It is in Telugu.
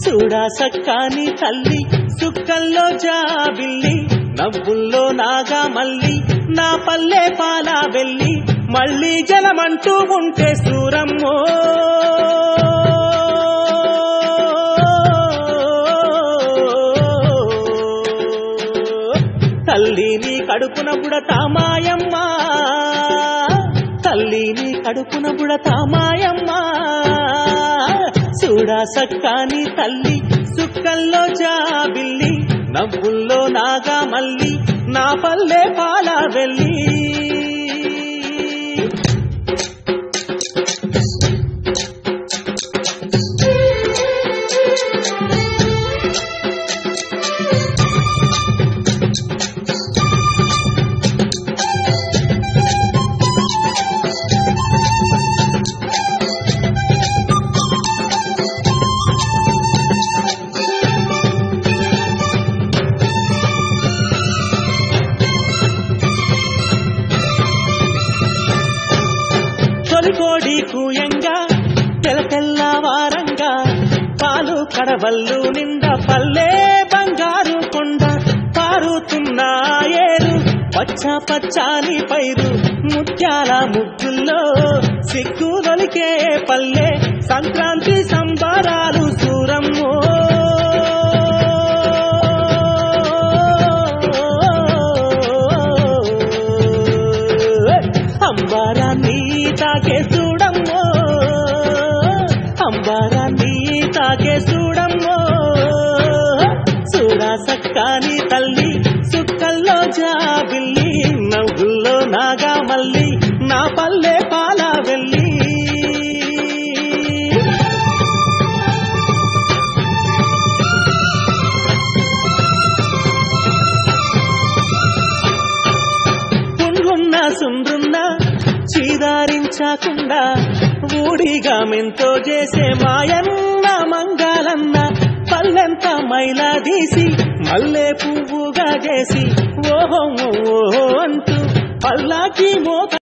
చూడా సక్కాని తల్లి సుక్కల్లో జాబిల్లి నవ్వుల్లో నాగా మల్లి నా పల్లె పాలా వెళ్ళి మళ్ళీ జలమంటూ ఉంటే సూరమ్మో తల్లి నీ కడుపున బుడతా మాయమ్మ తల్లి నీ కడుపున బుడతా మాయమ్మ చూడా సక్కాని తల్లి సుక్కల్లో జాబిల్లి నవ్వుల్లో నాగా మల్లి నా పల్లె పాలా వెళ్ళి కోడి కూయంగా తెల్లవారంగా పాలు కడవల్లు నిండా పల్లె బంగారు కొండ పారుతున్న ఏరు పచ్చ పచ్చాని పైరు ముత్యాల ముగ్గుల్లో సిగ్గు దొలికే పల్లె సంక్రాంతి సంబరాలు సూరమ్మో అంబారాన్ని తాకే చూడమ్మో అంబారాన్ని తాకే చూడమ్మో చూడా సక్కాని తల్లి సుక్కల్లో జాబిల్లి నవ్వుల్లో నాగా మల్లి నా పల్లె పాలా వెళ్ళి పుంగున్న సుండ్రున్న చీదారించకుండా ఊడిగా మెంతో చేసే మాయన్న మంగాలన్న పల్లెంత మైలా తీసి మల్లె పువ్వుగా చేసి ఓహో ఓహో అంటూ పల్లాకి మోత